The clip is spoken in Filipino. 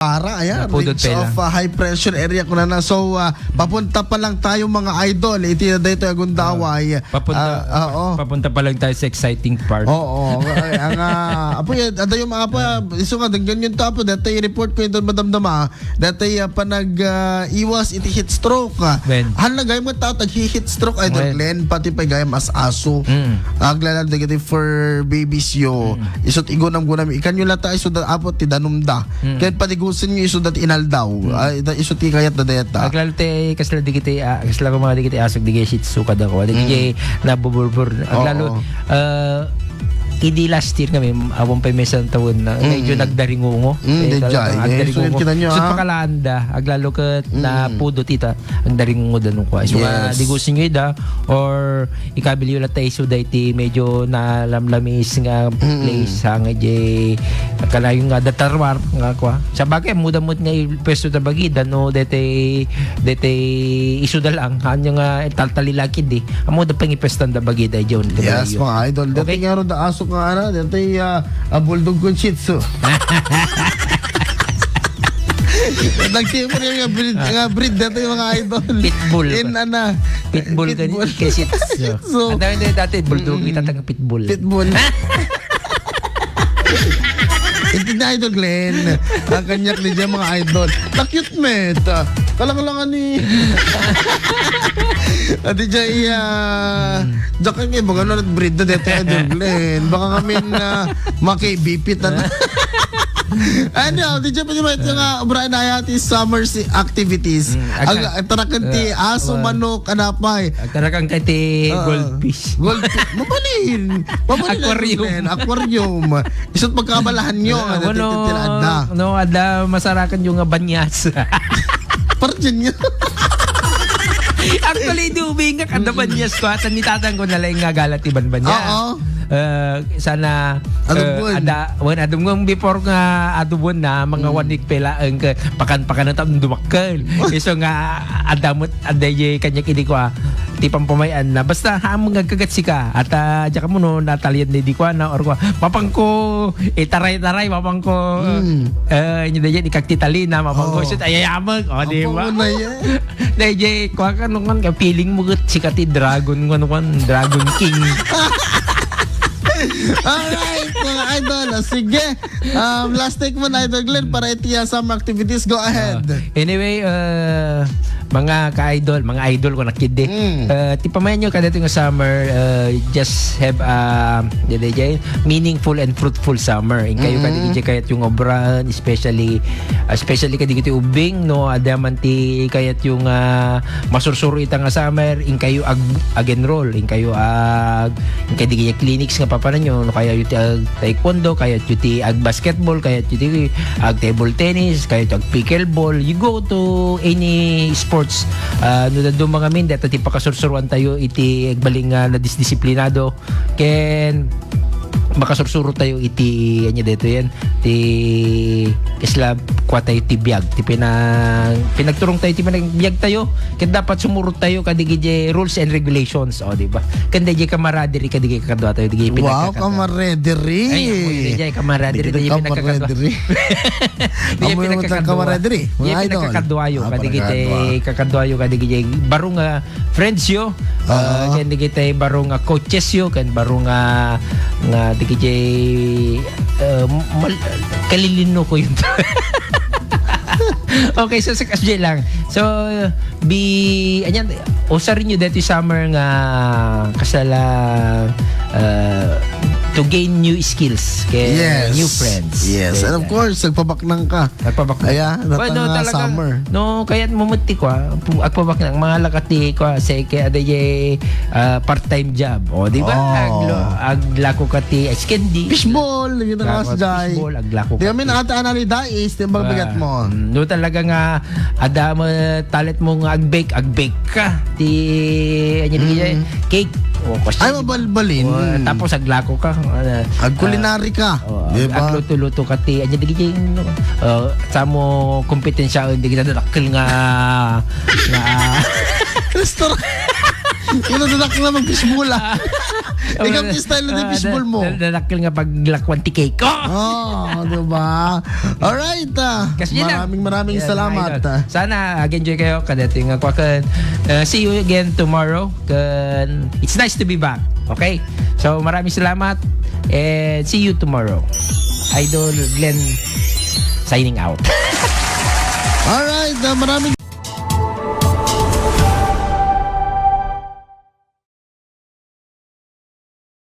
Para, ayan, Napudot ridge pela. of high pressure area ko na. So, papunta pa lang tayo mga idol. Iti na dito yung Gundaway. Papunta pa lang tayo sa exciting part. Oo. Ang apo yan, ada yung mga pa, iso nga, ganyan tapo. Dati report ko yung madamdama. Dati iwas iti heat stroke. When? Han na gayam mo tao, tag-heat stroke. Idol Glenn, pati pa gayam as aso. Aglalan dagiti for babies yo. Isot igonam gunam. Ikan yung lata, iso da apot, tidanumda. Kaya patigusin nyo iso dat inaldaw. Iso ti kayat da deta. Aglalo te kasla digiti kasla ko mga digiti asog digay shih tzu kada ko. Digay nabuburbur. Aglalo idi last year kami awon pa may isang taon na medyo nagdaringungo. So yun kita nyo so pakalanda aglalo ka na pudo tita ang daringungo danong ko. So digusin nyo ida or ikabili yung latay so dayti medyo na lamlamis nga place nga jay kalayo nga datarwar nga kwa. Sa bagay mudamot nga pwesto ta bagi dano dete isuda lang kanyo nga taltalilakid di. Amo da pangipestan da bagi da jon. Yes mga idol. Dati nga ro da aso nga ana dati bulldog con shih tzu. Nagtimo niya nga breed dati mga idol. Pitbull. Pitbull ka Pitbull. kay shih tzu. Ang dami dati bulldog kita tang pitbull. Pitbull. Ito na idol Glenn. Ang kanyak ni dyan mga idol. Na-cute met. Kalang-kalangan ni. Ati dyan dyan kami mga nunod breed na dito idol Glenn. Baka kami makibipit na. Ano, di dyan pa naman ito nga Brian Ayati summer activities. Ang tarakan ti aso, manok, anapay. Ang tarakang kay ti goldfish. Goldfish. Mabalin. Aquarium. Isot magkabalahan nyo. No, ada masarakan yung banyas. Parjan nyo. Actually, dubing nga kada banyas ko at nitatang ko na lang nga galat iban banyas. Oo. Sana adubon. adubon before nga adubon na mga 1 week pela ang pakan-pakan na tam dumakkel. So nga adamot aday kanya kidi ko ti pampamayan na basta hamong nagkagat sika at diya ka mo no natalyan ni di ko na or ko papangko taray-taray papangko inyo dayan ikaktitali na papangko sit ayayamag o di ba dayan ko ka nung ka feeling mo gat sikati dragon dragon king. Alright, mga idol. Sige. Last take mo na, Idol Glenn, para itiya some activities. Go ahead. Anyway, mga ka-idol, mga idol ko nakid tipamayan nyo kada yung summer, just have meaningful and fruitful summer. In kayo kadigi kayat yung obran, especially kadigi ti ubing, no, adamanti kayat yung masursuro ita nga summer, in kayo ag-enroll, in kayo kadigi clinics nga papanan nyo, no, kaya yuti ag taekwondo, kaya yuti ag basketball, kaya yuti ag table tennis, kaya yuti ag pickleball. You go to any sports no da mga min data ti pakasursuruan tayo iti agbaling na disdisiplinado ken makasursuro tayo iti anya dito yan ti isla kwa tayo ti biag ti pinagturong tayo ti pinagbiag tayo ken dapat sumurot tayo kadigi rules and regulations o di ba ken di camaraderie kadigi kakadwa tayo digi wow, camaraderie ay camaraderie di pinagkakadwa di camaraderie mga idol kakadwayo kadigi barong friends yo ken digi tay barong coaches yo ken barong nga digi kalilino ko yun. Okay, so sa kasjay lang. So, usarin nyo dito summer nga kasala to gain new skills kay new friends. Yes, and of course, nagpabaknang ka. Kaya, summer. No, kaya mumuti ko, agpabaknang, mga lakati ko, say, kaya aday part-time job. O, di ba? Aglako ka ti, skendi. Fishball, yun ang kasjay. Fishball, aglako ka. Di kami nakata analiday is, di ba bagat mo? No, talaga nga, ada mo, talent mo nga ag-bake ka. Cake. Ay, mabalbalin. Tapos aglako ka. Ag-culinary ka. Diba? Agluto-luto ka ti. Anya digay sa mo kompetensya hindi kita dakil nga restaurant. Yung nadadak na mag-fishbowl Ikaw yung style na yung fishball mo. Nadakil nga paglakwan ti cake. Oh, diba? Alright. Kasi yun lang. Maraming Yan, salamat. idol. Sana enjoy kayo kadating ako kan. See you again tomorrow. Kan it's nice to be back. Okay? So maraming salamat and see you tomorrow. Idol Glenn signing out. Alright, maraming